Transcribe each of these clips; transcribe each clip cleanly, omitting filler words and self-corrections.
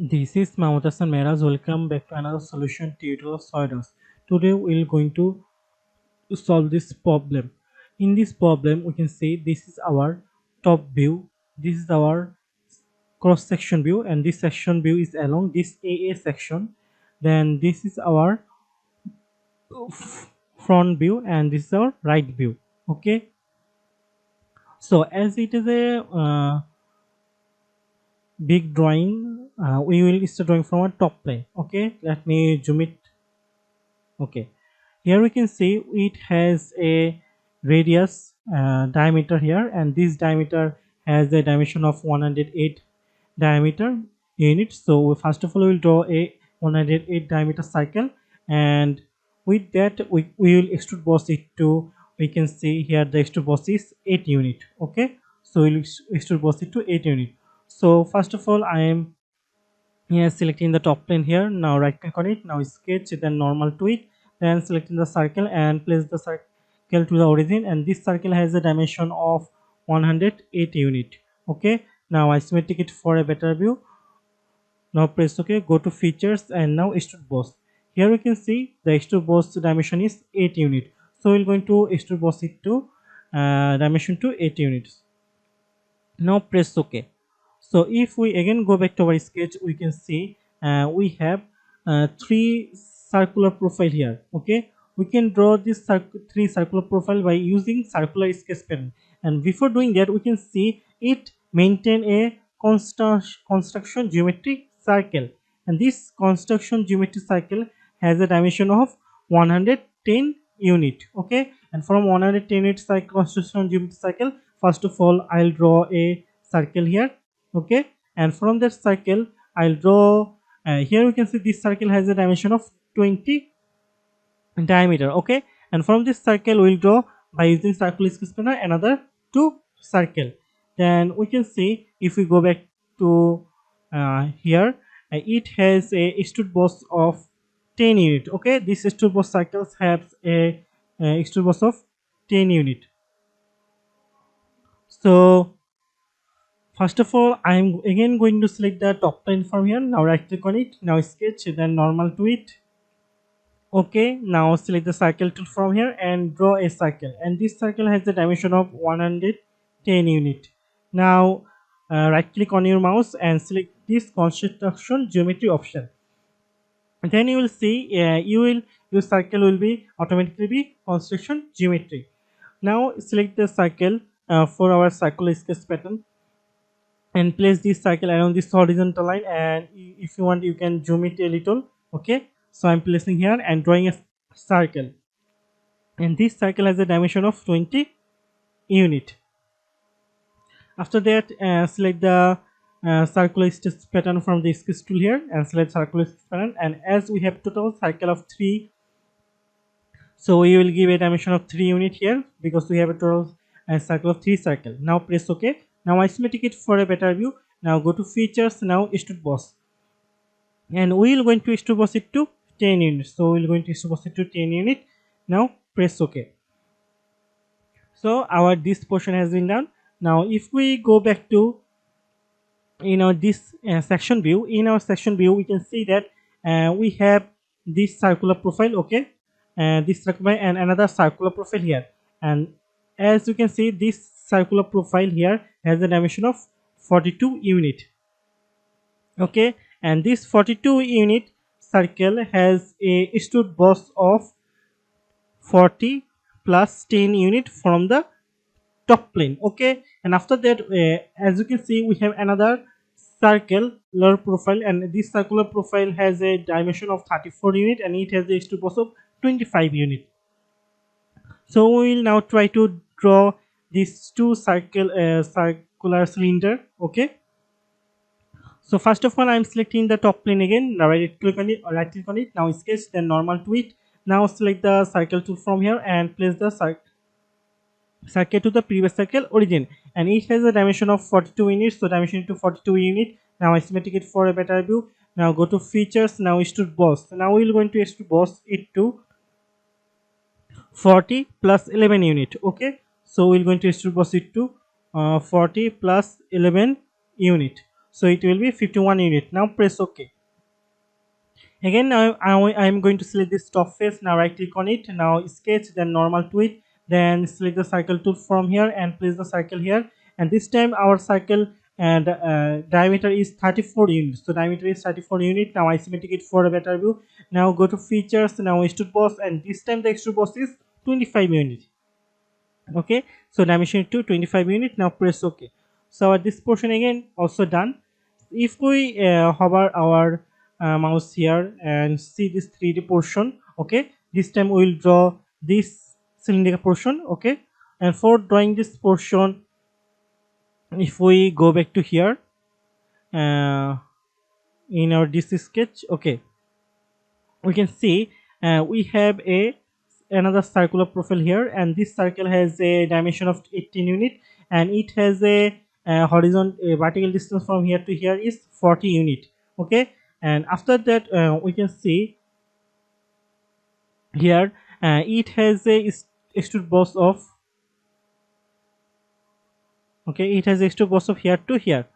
This is Mamutasan Meraz. Welcome back to another solution tutorial of SolidWorks. Today we are going to solve this problem. In this problem, we can see this is our top view, this is our cross section view, and this section view is along this AA section. Then this is our front view, and this is our right view. Okay, so as it is a big drawing, we will start drawing from a top plane. Okay, let me zoom it. Okay, here we can see it has a radius diameter here, and this diameter has a dimension of 108 diameter units. So first of all we will draw a 108 diameter cycle, and with that we will extrude boss it to, we can see here the extrude boss is 8 unit. Okay, so we will extrude boss it to 8 unit. So first of all I am here selecting the top plane here. Now right click on it, now sketch, then normal to it, then selecting the circle and place the circle to the origin, and this circle has a dimension of 108 unit. Okay, now isometric it for a better view. Now press OK, go to features, and now extrude boss. Here we can see the extrude boss dimension is 8 unit, so we're going to extrude boss it to dimension to 8 units. Now press OK. So if we again go back to our sketch, we can see we have three circular profile here. Okay, we can draw this three circular profile by using circular sketch pen, and before doing that we can see it maintain a construction geometric circle, and this construction geometric circle has a dimension of 110 unit. Okay, and from 110 unit cycle construction geometric cycle, first of all I'll draw a circle here. Okay, and from that circle I'll draw here we can see this circle has a dimension of 20 diameter. Okay, and from this circle we'll draw by using circular sketch spanner another two circle. Then we can see if we go back to here, it has a extrude boss of 10 unit. Okay, this extrude boss circles have a extrude boss of 10 unit. So first of all I'm again going to select the top plane from here. Now right click on it, now sketch, then normal to it. Okay, now select the circle tool from here and draw a circle, and this circle has the dimension of 110 unit. Now right click on your mouse and select this construction geometry option, and then you will see your circle will be automatically be construction geometry. Now select the circle for our circle sketch pattern and place this circle along this horizontal line, and if you want you can zoom it a little. Okay, so I'm placing here and drawing a circle, and this circle has a dimension of 20 unit. After that select the circular sketch pattern from the sketch tool here and select circular sketch pattern, and as we have total circle of 3, so we will give a dimension of 3 unit here because we have a total circle of 3 circle. Now press OK. Now isometric it for a better view. Now go to features, now extrude boss, and we will going to extrude boss it to 10 units. So we will going to extrude boss it to 10 unit. Now press OK. So our this portion has been done. Now if we go back to this section view, in our section view we can see that we have this circular profile. Okay, this circular and another circular profile here, and as you can see this circular profile here has a dimension of 42 unit. Okay, and this 42 unit circle has a extrude boss of 40 plus 10 unit from the top plane. Okay, and after that as you can see we have another circular profile, and this circular profile has a dimension of 34 unit and it has a extrude boss of 25 unit. So we will now try to draw these two circular cylinder. Okay, so first of all I'm selecting the top plane again. Now right click on it, now sketch, then normal to it. Now select the circle tool from here and place the circle to the previous circle origin, and it has a dimension of 42 units, so dimension to 42 unit. Now isometric it for a better view. Now go to features, now extrude boss. Now we will going to extrude boss it to 40 plus 11 unit. Okay, so we're going to extrude boss it to 40 plus 11 unit. so it will be 51 unit. Now press OK. Again, I am going to select this top face. Now right click on it. Now sketch, then normal to it. Then select the circle tool from here and place the circle here. And this time our circle and diameter is 34 units. So diameter is 34 unit. Now isometric it for a better view. Now go to features. Now extrude boss, and this time the extrude boss is 25 unit. Okay, so dimension to 25 unit. Now press OK. So this portion again also done. If we hover our mouse here and see this 3D portion, okay, this time we will draw this cylindrical portion. Okay, and for drawing this portion, if we go back to here uh, in our DC sketch, okay, we can see we have another circular profile here, and this circle has a dimension of 18 unit, and it has a vertical distance from here to here is 40 unit. Okay, and after that we can see here it has a extrude boss of, okay, it has extrude boss of here to here,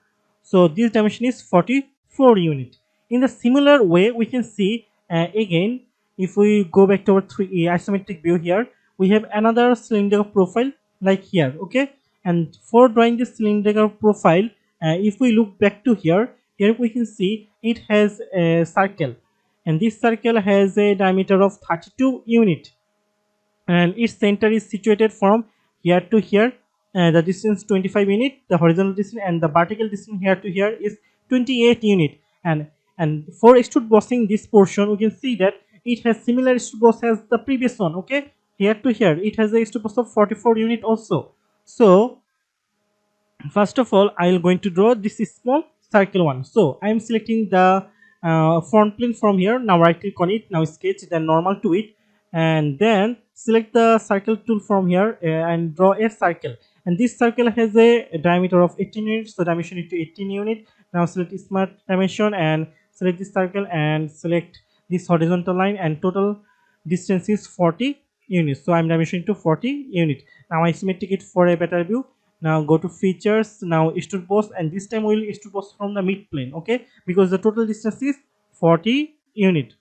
so this dimension is 44 unit. In the similar way we can see again, if we go back to our 3 isometric view here, we have another cylindrical profile like here. Okay, and for drawing this cylindrical profile, if we look back to here we can see it has a circle, and this circle has a diameter of 32 unit, and its center is situated from here to here. The distance 25 unit, the horizontal distance, and the vertical distance here to here is 28 unit. And for extrude bossing this portion, we can see that it has similar extrude boss as the previous one. Okay, here to here it has a extrude boss of 44 unit also. So first of all I will going to draw this small circle one. So I am selecting the front plane from here. Now right click on it. Now sketch, then normal to it, and then select the circle tool from here and draw a circle. And this circle has a diameter of 18 units, so dimension it to 18 unit. Now select smart dimension and select this circle and select this horizontal line, and total distance is 40 units, so I'm dimensioning to 40 unit. Now isometric it for a better view. Now go to features, now extrude boss, and this time we will extrude boss from the mid plane. Okay, because the total distance is 40 unit,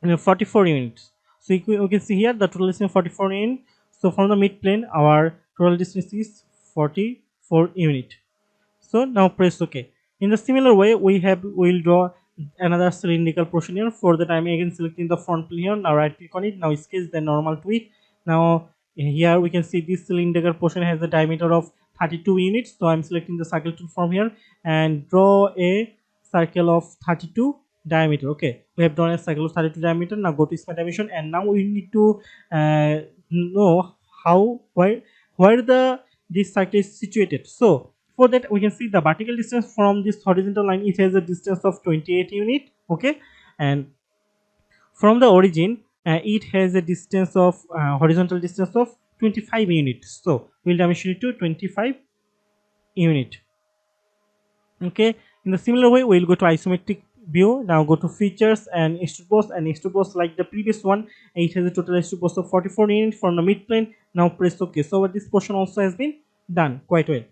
44 units. So you can see here the total distance 44 unit. So from the mid plane our total distance is 44 unit. So now press OK. In the similar way we will draw another cylindrical portion here. For that I'm again selecting the front plane here. Now right click on it. Now sketch, then normal to it. Now here we can see this cylindrical portion has a diameter of 32 units. So I'm selecting the circle tool from here and draw a circle of 32 diameter. Okay, we have drawn a circle of 32 diameter. Now go to smart dimension, and now we need to know how where the this circle is situated. So for that we can see the vertical distance from this horizontal line, it has a distance of 28 unit. Okay, and from the origin it has a distance of horizontal distance of 25 units. So we'll dimension it to 25 unit. Okay, in the similar way we'll go to isometric view. Now go to features and extrude boss, and extrude boss like the previous one, it has a total extrude boss of 44 units from the mid plane. Now press OK. So this portion also has been done quite well.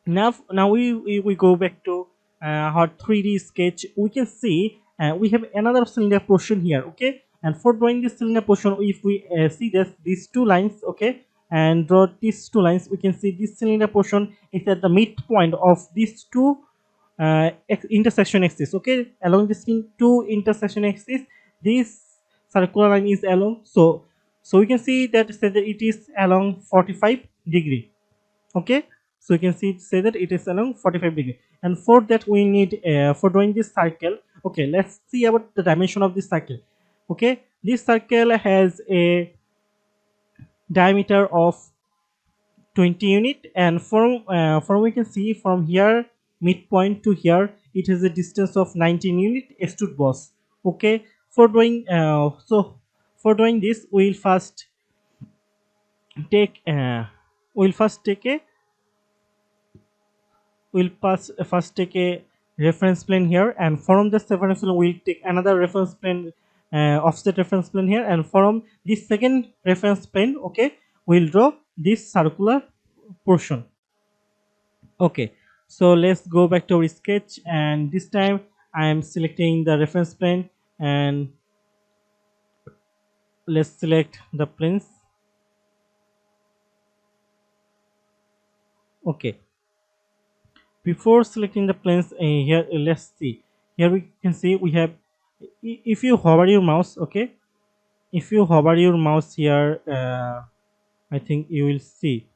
Now we go back to our 3D sketch. We can see we have another cylinder portion here. Okay, and for drawing this cylinder portion, if we see these two lines, okay, and draw these two lines, we can see this cylinder portion is at the midpoint of these two intersection axis. Okay, along this two intersection axis, this circular line is along. So we can see that it is along 45 degree. Okay, so you can say that it is along 45 degree, and for that we need for drawing this circle. Okay, let's see about the dimension of this circle. Okay, this circle has a diameter of 20 unit, and from we can see from here midpoint to here it has a distance of 19 unit extrude boss. Okay, for drawing for drawing this we'll first take a first take a reference plane here, and from this reference plane we'll take another reference plane, offset reference plane here, and from this second reference plane, okay, we'll draw this circular portion. Okay, So let's go back to our sketch, and this time I am selecting the reference plane, and let's select the planes. Okay, before selecting the planes, here let's see. Here we can see we have, if you hover your mouse, okay, if you hover your mouse here, I think you will see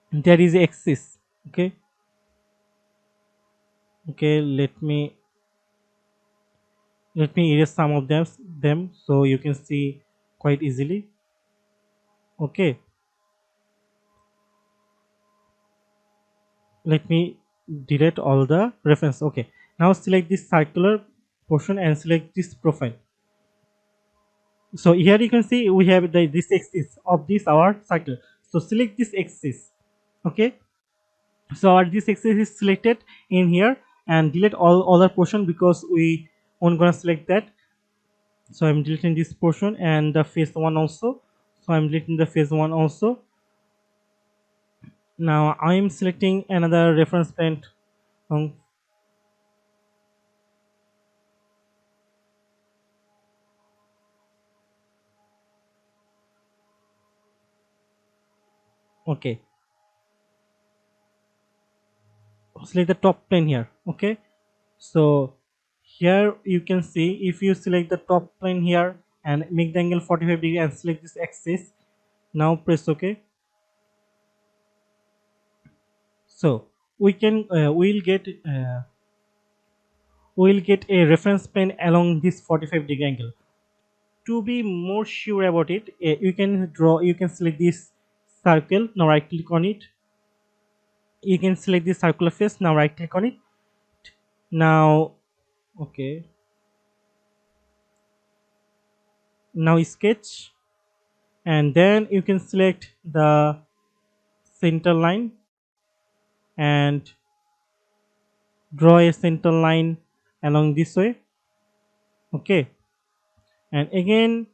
there is axis. Okay, okay, let me erase some of them so you can see quite easily. Okay, let me delete all the reference. Okay, now select this circular portion and select this profile. So here you can see we have this axis of this our circle. So select this axis. Okay, so our this axis is selected in here, and delete all other portion because we won't gonna select that. So I'm deleting this portion and the phase one also. So I'm deleting the phase one also. Now I'm selecting another reference plane. um, okay, select the top plane here. Okay, so here you can see, if you select the top plane here and make the angle 45 degree and select this axis, now press ok. So we'll get a reference plane along this 45-degree angle. To be more sure about it, you can select this circle, now right click on it. You can select this circular face, now right click on it. Now okay, now sketch, and then you can select the center line and draw a center line along this way. Okay, and again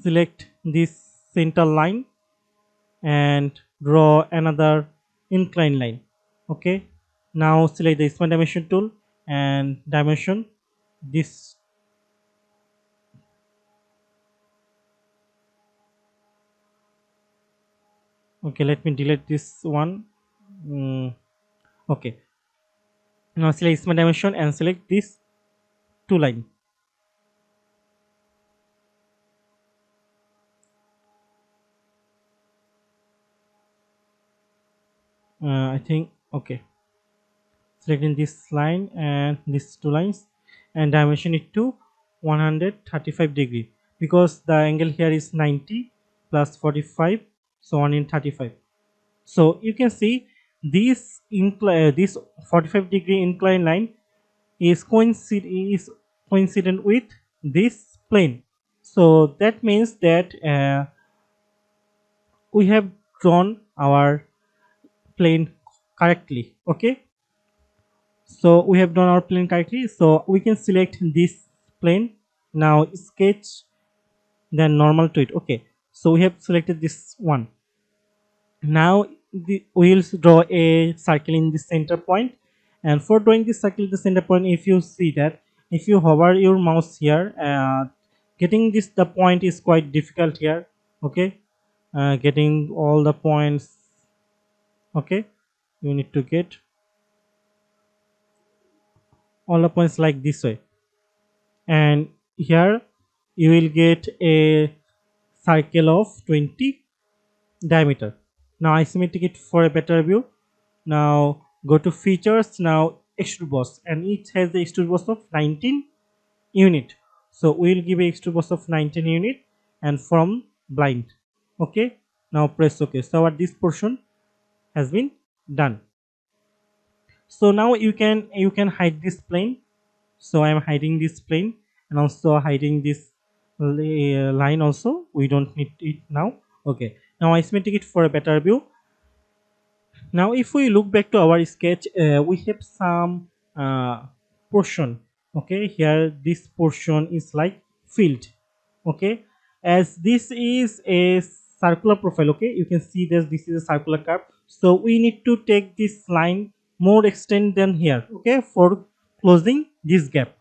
select this center line and draw another incline line. Okay, now select the smart dimension tool and dimension this. Okay, let me delete this one. Okay, now select smart dimension and select this two line. I think okay, selecting this line and these two lines and dimension it to 135 degree, because the angle here is 90 plus 45, so 135. So you can see this 45-degree incline line is coincident with this plane. So that means that we have drawn our plane correctly. Okay, so we have done our plane correctly, so we can select this plane. Now sketch, then normal to it. Okay, so we have selected this one. Now we'll draw a circle in the center point, and for drawing this circle in the center point, if you see that if you hover your mouse here, getting this the point is quite difficult here. Okay, getting all the points. Okay, you need to get all the points like this way, and here you will get a circle of 20 diameter. Now isometric it for a better view. Now go to features, now extrude boss, and it has the extrude boss of 19 unit. So we will give a extrude boss of 19 unit and from blind. Okay, now press ok. So our this portion has been done. So now you can hide this plane. So I am hiding this plane and also hiding this line also. We don't need it now. Okay, now isometric it for a better view. Now if we look back to our sketch, we have some portion. Okay, here this portion is like filled. Okay, as this is a circular profile. Okay, you can see this is a circular curve. So we need to take this line more extend than here, okay, for closing this gap.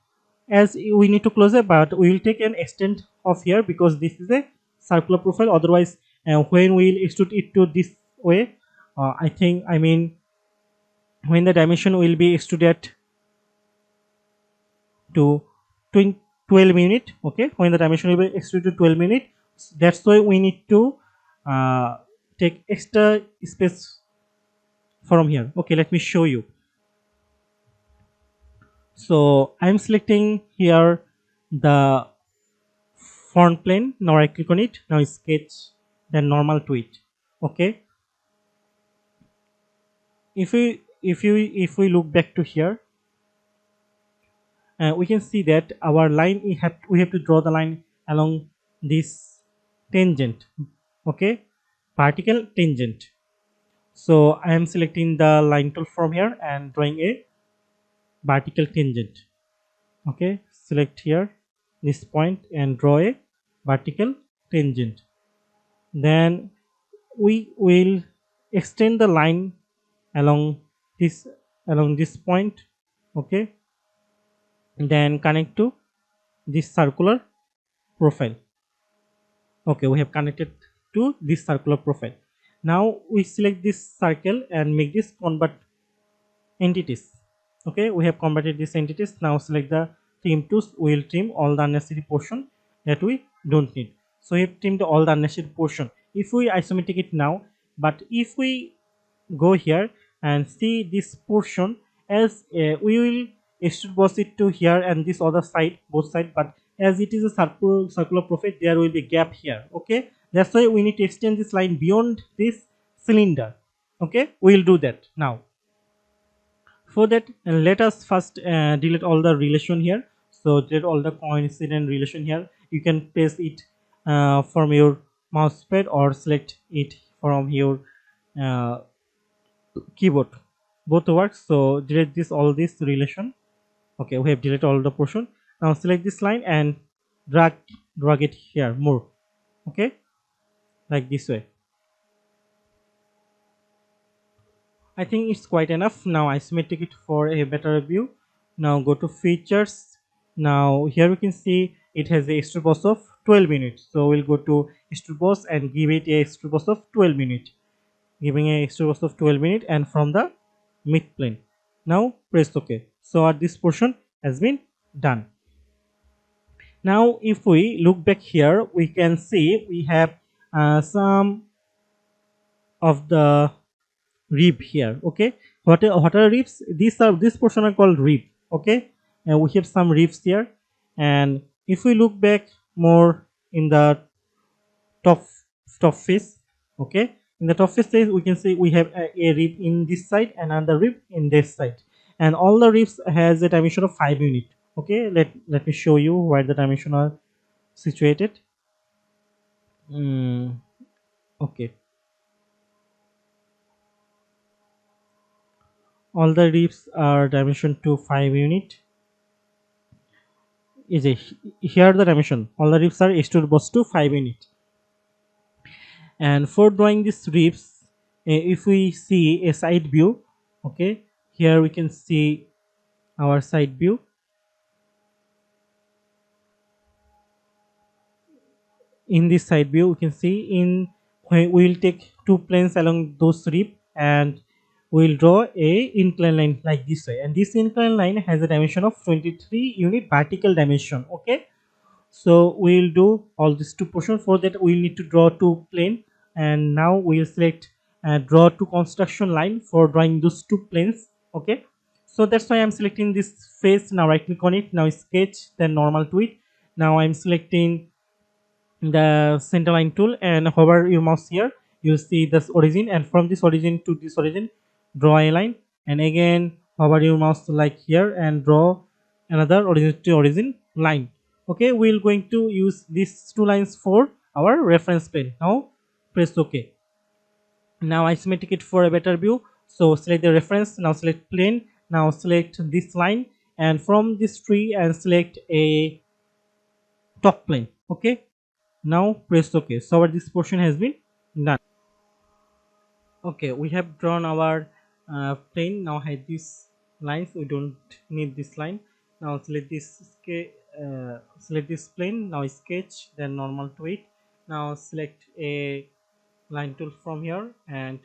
As we need to close it, but we will take an extent of here because this is a circular profile. Otherwise, when we will extrude it to this way, I mean when the dimension will be extruded to 12 minute, okay, when the dimension will be extruded to 12 minute, that's why we need to uh, take extra space from here. Okay, let me show you. So I'm selecting here the front plane. Now I click on it. Now sketch, then normal to it. Okay, if we look back to here, we can see that our line, we have to draw the line along this tangent. Okay, vertical tangent. So I am selecting the line tool from here and drawing a vertical tangent. Okay, select here this point and draw a vertical tangent. Then we will extend the line along this point. Okay, then connect to this circular profile. Okay, we have connected to this circular profile. Now we select this circle and make this convert entities. Okay, we have converted these entities. Now select the trim tools. We will trim all the unnecessary portion that we don't need. So we have trimmed all the unnecessary portion. If we isometric it now, but if we go here and see this portion, as we will extrude both it to here and this other side, both side, but as it is a circular profile, there will be gap here. Okay, that's why we need to extend this line beyond this cylinder. Okay, we will do that now. For that, let us first delete all the relation here. So delete all the coincident relation here. You can paste it from your mouse pad or select it from your uh, keyboard, both works. So delete this all this relation. Okay, we have deleted all the portion. Now select this line and drag it here more. Okay, like this way. I think it's quite enough. Now isometric it for a better view. Now go to features. Now here we can see it has a extrude boss of 12 minutes. So we'll go to extrude boss and give it a extrude boss of 12 minutes. Giving a extrude boss of 12 minutes and from the mid plane. Now press OK. So our this portion has been done. Now if we look back here, we can see we have some of the rib here. Okay, what are ribs? This portion are called rib. Okay, and we have some ribs here, and if we look back more in the top top face, okay, in the top face we can see we have a rib in this side and another rib in this side, and all the ribs has a dimension of 5 unit. Okay, let me show you where the dimension are situated. Okay, all the ribs are dimension to 5 unit. Is a here the dimension, all the ribs are extrude boss to 5 unit. And for drawing these ribs, if we see a side view, okay, here we can see our side view. In this side view we can see in we will take two planes along those rib and we will draw a incline line like this way, and this incline line has a dimension of 23 unit vertical dimension. Okay, so we will do all these two portions. For that we will need to draw two plane, and now we will select draw to construction line for drawing those two planes. Okay, so that's why I'm selecting this face. Now right click on it, now sketch, then normal to it. Now I'm selecting the center line tool and hover your mouse here, you see this origin, and from this origin to this origin draw a line, and again hover your mouse like here and draw another origin to origin line. Okay, we're going to use these two lines for our reference plane. Now press OK. Now isometric it for a better view. So select the reference, now select plane, now select this line, and from this tree and select a top plane. Okay, now press OK. So our this portion has been done. Okay, we have drawn our plane. Now hide these lines. We don't need this line. Now select this select this plane. Now sketch, then normal to it. Now select a line tool from here and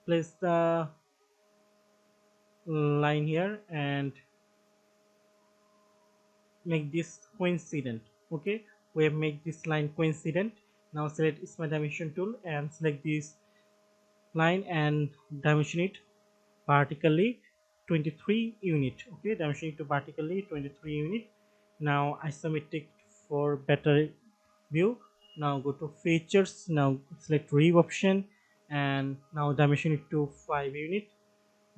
place the line here and make this coincident. Okay, we have made this line coincident. Now select smart dimension tool and select this line and dimension it vertically 23 unit. Okay, dimension it to vertically 23 unit. Now isometric for better view. Now go to features. Now select rev option and now dimension it to 5 unit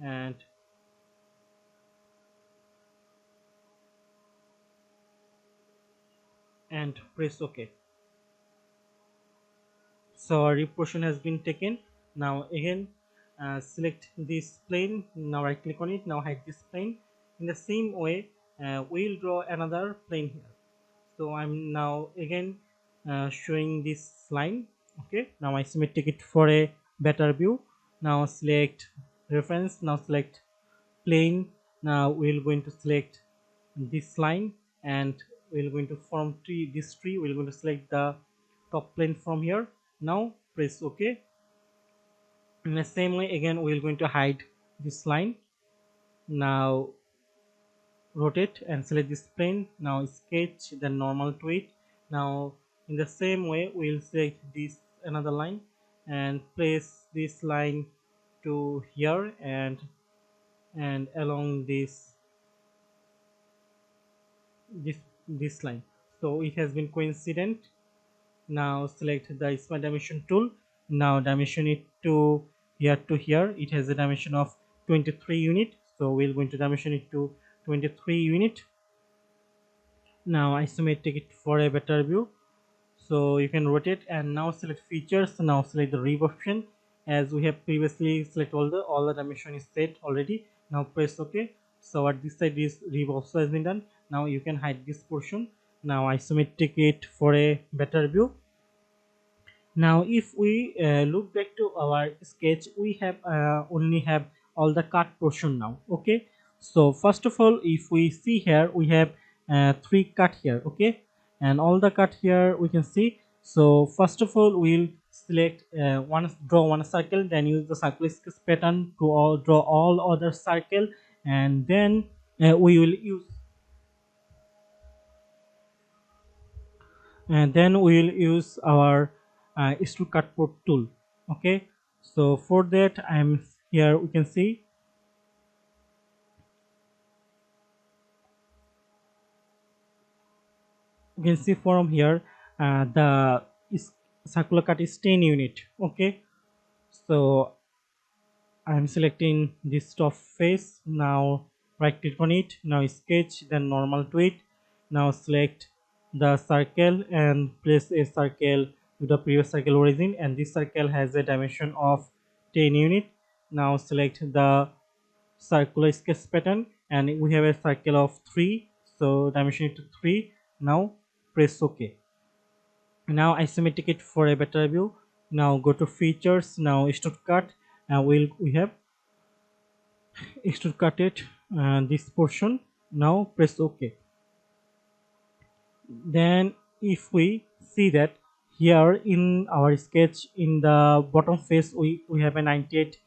and press OK. So our portion has been taken. Now again select this plane. Now right click on it. Now hide this plane. In the same way we'll draw another plane here. So I'm now again showing this line. Okay, now I symmetric it for a better view. Now select reference. Now select plane. Now we're going to select this line and we're going to form tree. We're going to select the top plane from here. Now press OK. In the same way again we're going to hide this line. Now rotate and select this plane. Now sketch, then normal to it. Now in the same way we'll select this another line and place this line to here and along this this line. So it has been coincident. Now select the smart dimension tool. Now dimension it to here. It has a dimension of 23 unit. So we're going to dimension it to 23 unit. Now isometric it for a better view. So you can rotate and now select features. Now select the rev option. As we have previously select all the dimension is set already. Now press OK. So at this side this rev also has been done. Now you can hide this portion. Now isometric it for a better view. Now if we look back to our sketch, we have only have all the cut portion now. Okay, so first of all if we see here we have 3 cut here. Okay, and all the cut here we can see. So first of all we'll select draw one circle, then use the circle sketch pattern to draw all other circle, and then we will use and then we will use our extrude cut port tool. Okay, so for that I'm here, we can see from here the circular cut is 10 unit. Okay, so I'm selecting this top face. Now right click on it. Now sketch, then normal to it. Now select the circle and place a circle to the previous circle origin, and this circle has a dimension of 10 unit. Now select the circular sketch pattern and we have a circle of 3, so dimension it to 3. Now press OK. Now isometric it for a better view. Now go to features. Now extrude cut and we have extrude cut it this portion. Now press OK. Then if we see that here in our sketch in the bottom face we have a 98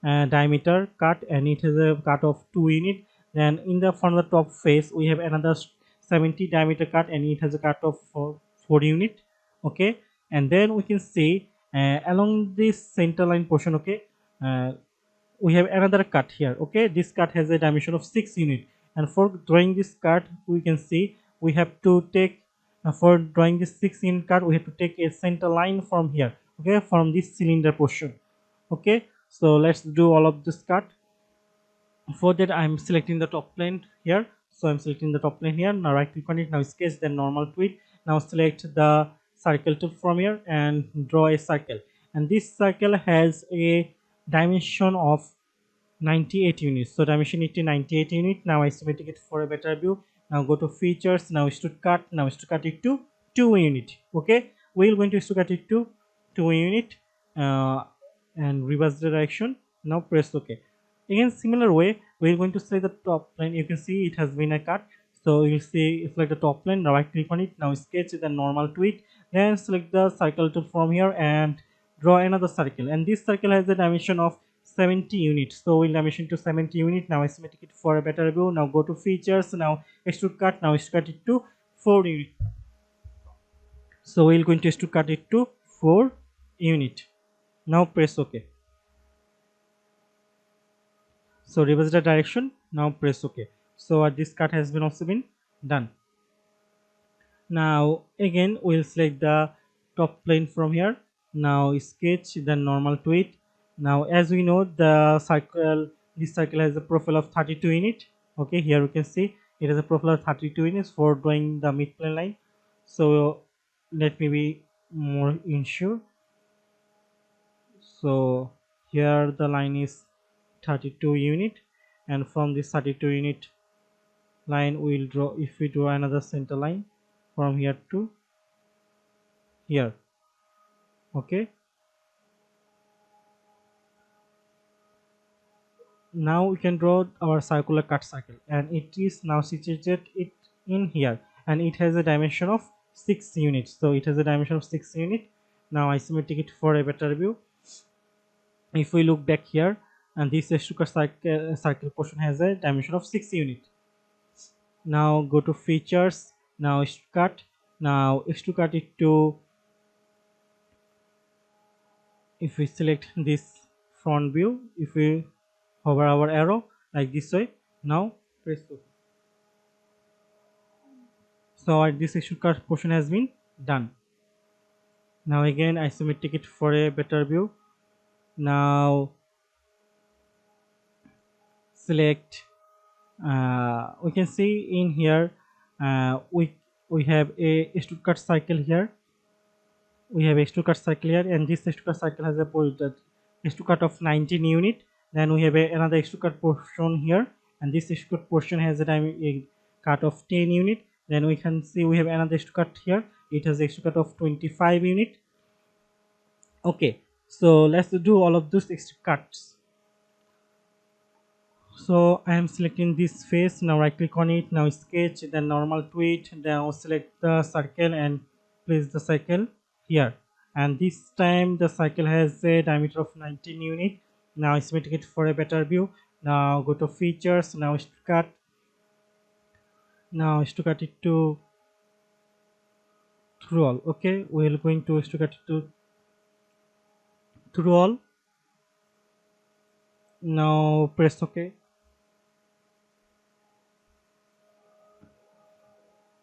diameter cut and it has a cut of 2 unit. Then in the from the top face we have another 70 diameter cut and it has a cut of 4 unit. Okay, and then we can see along this center line portion. Okay, we have another cut here. Okay, this cut has a dimension of 6 unit, and for drawing this cut we can see we have to take for drawing this 6 unit cut we have to take a center line from here. Okay, from this cylinder portion. Okay, so let's do all of this cut. For that I'm selecting the top plane here, so I'm selecting the top plane here. Now right click on it. Now sketch, then normal to it. Now select the circle tool from here and draw a circle, and this circle has a dimension of 98 units, so dimension it to 98 unit. Now isometric it for a better view. Now go to features. Now extrude cut. Now extrude cut it to 2 unit. Okay, we're going to extrude cut it to 2 unit. and reverse the direction. Now press OK. Again, similar way, we're going to select the top line. You can see it has been a cut. So you'll see select the top line. Now right click on it. Now sketch the normal tweet. Then select the circle tool from here and draw another circle. And this circle has a dimension of 70 units. So we'll dimension to 70 unit. Now isometric it for a better view. Now go to features. Now extrude cut. Now extrude cut it to 4 unit. So we're going to extrude cut it to 4 unit. Now press OK. So reverse the direction. Now press OK. So this cut has been also been done. Now again we'll select the top plane from here. Now sketch the normal tweet. Now as we know, this circle has a profile of 32 unit. Okay, here we can see it has a profile of 32 units for drawing the midplane line. So let me be more ensure. So here the line is 32 unit, and from this 32 unit line we will draw, if we draw another center line from here to here. Okay, now we can draw our circular cut circle, and it is now situated it in here, and it has a dimension of 6 units. So it has a dimension of 6 unit. Now isometric it for a better view. If we look back here, and this extrude circle portion has a dimension of 6 unit. Now go to features. Now extrude cut. Now extrude cut it to, if we select this front view, if we hover our arrow like this way, now press OK. So this extrude cut portion has been done. Now again isometric it for a better view. Now select, we can see in here, we have a extrude cut cycle here. We have extrude cut cycle here, and this extrude cut cycle has a extrude cut of 19 unit. Then we have another extrude cut portion here, and this extrude cut portion has a cut of 10 unit. Then we can see we have another extrude cut here. It has extrude cut of 25 unit. Okay, so let's do all of those extrude cuts. So I am selecting this face. Now right click on it. Now sketch, then normal tweet. Now select the circle and place the circle here. And this time the circle has a diameter of 19 unit. Now isometric it for a better view. Now go to features. Now extrude cut. Now extrude cut it to through all. Okay, we are going to extrude cut it to through all. Now press OK.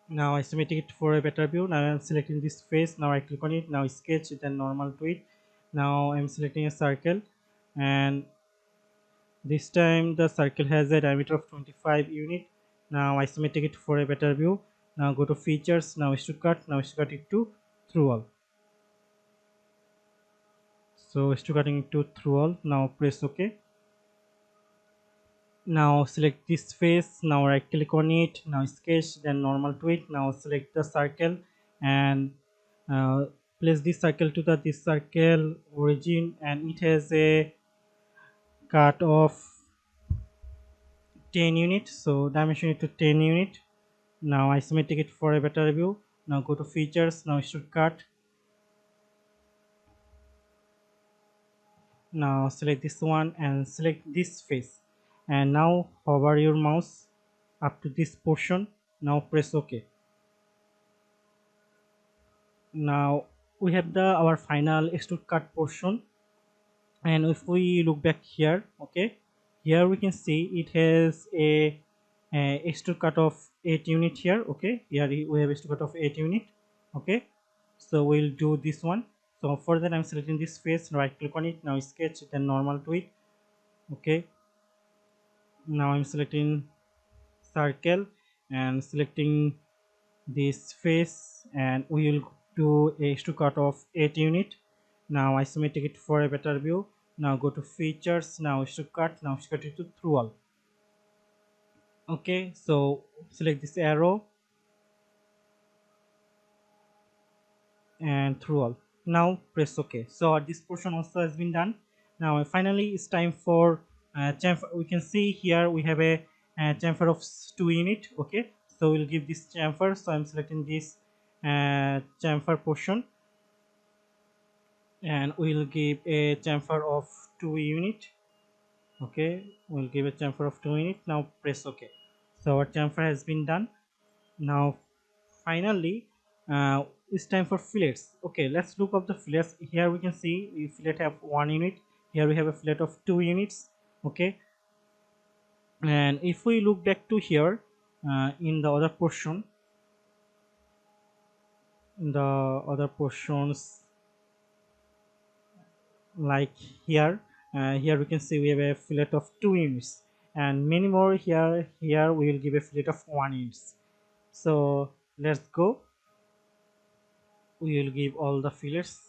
Now isometric it for a better view. Now I am selecting this face. Now I click on it. Now sketch, then normal tweet. Now I am selecting a circle, and this time the circle has a diameter of 25 unit. Now isometric it for a better view. Now go to features. Now extrude cut. Now extrude cut it to through all. So extrude cutting it to through all. Now press OK. Now select this face. Now right click on it. Now sketch, then normal tweet. Now select the circle and place this circle to this circle origin, and it has a cut of 10 units. So dimension it to 10 unit. Now isometric it for a better view. Now go to features. Now extrude cut. Now select this one and select this face, and now hover your mouse up to this portion. Now press OK. Now we have our final extrude cut portion, and if we look back here, okay, here we can see it has a extrude cut of 8 unit here. Okay, here we have extrude cut of 8 unit. Okay, so we'll do this one. So for that I'm selecting this face, right click on it. Now sketch, then normal tweet. Okay, now I'm selecting circle and selecting this face, and we will do a extrude cut of 8 unit. Now isometric it for a better view. Now go to features. Now extrude cut. Now extrude cut it to through all. Okay, so select this arrow and through all. Now press OK. So this portion also has been done. Now finally it's time for chamfer. We can see here we have a chamfer of 2 unit. Okay, so we'll give this chamfer. So I'm selecting this chamfer portion, and we'll give a chamfer of 2 unit. Okay, we'll give a chamfer of 2 unit. Now press OK. So our chamfer has been done. Now finally it's time for fillets. Okay, let's look up the fillets. Here we can see we fillet have 1 unit. Here we have a fillet of 2 units. Okay, and if we look back to here in the other portion, in the other portions, like here, here we can see we have a fillet of 2 units, and many more here. Here we will give a fillet of 1 units. So let's go. We will give all the fillets.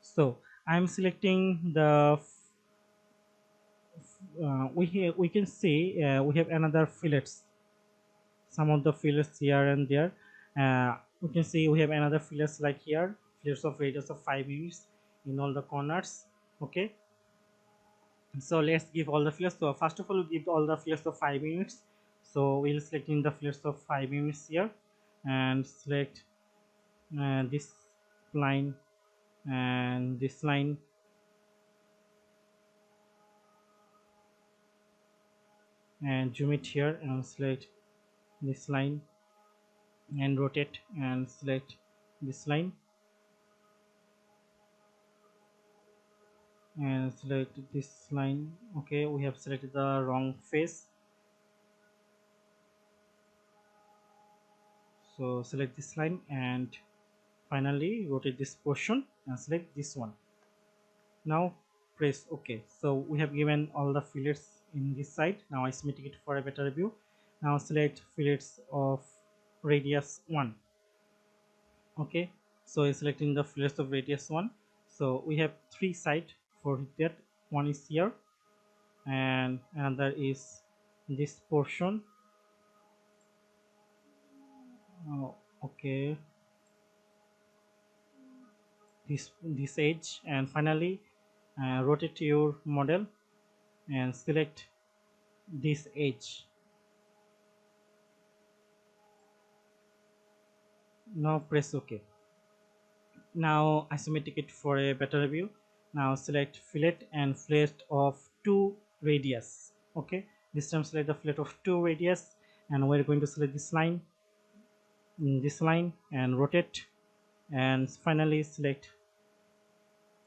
So I'm selecting the we can see we have another fillets, some of the fillets here and there. We can see we have another fillets like here, fillets of radius of 5 units in all the corners. Okay, so let's give all the fillets. So first of all, we give all the fillets of 5 units. So we'll select in the fillets of 5 units here, and select this line and this line, and zoom it here, and select this line and rotate, and select this line and select this line. Okay, we have selected the wrong face, so select this line, and finally rotate this portion and select this one. Now press OK. So we have given all the fillets in this side. Now isometric it for a better view. Now select fillets of radius 1. Okay, so selecting the fillets of radius 1. So we have 3 sides for that. One is here, and another is this portion. Okay, this edge, and finally rotate your model and select this edge. Now press OK. Now isometric it for a better view. Now select fillet and fillet of 2 radius. Okay, this time select the fillet of 2 radius, and we're going to select this line, and rotate, and finally select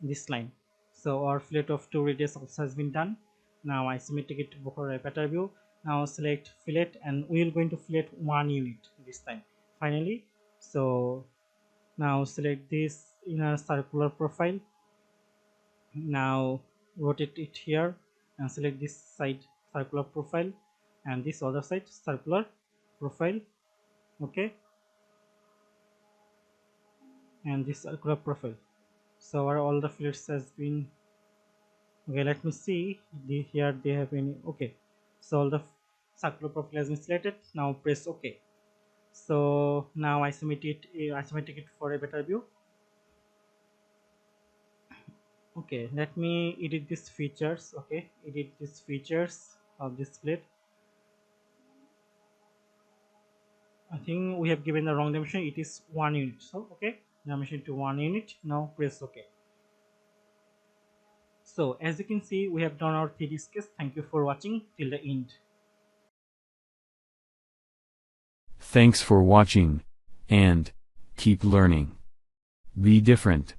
this line. So our fillet of 2 radius also has been done. Now isometric it for a better view. Now select fillet, and we are going to fillet 1 unit this time. Finally, so now select this inner circular profile. Now rotate it here and select this side circular profile, and this other side circular profile. Okay, and this circular profile. So our all the fillets has been okay. Let me see here they have been okay. So all the circular profile has been selected. Now press OK. So now isometric it for a better view. Okay, let me edit these features. Okay, edit these features of this plate. I think we have given the wrong dimension. It is 1 unit. So okay, dimension to 1 unit. Now press OK. So as you can see, we have done our 3D sketch. Thank you for watching till the end. Thanks for watching, and keep learning. Be different.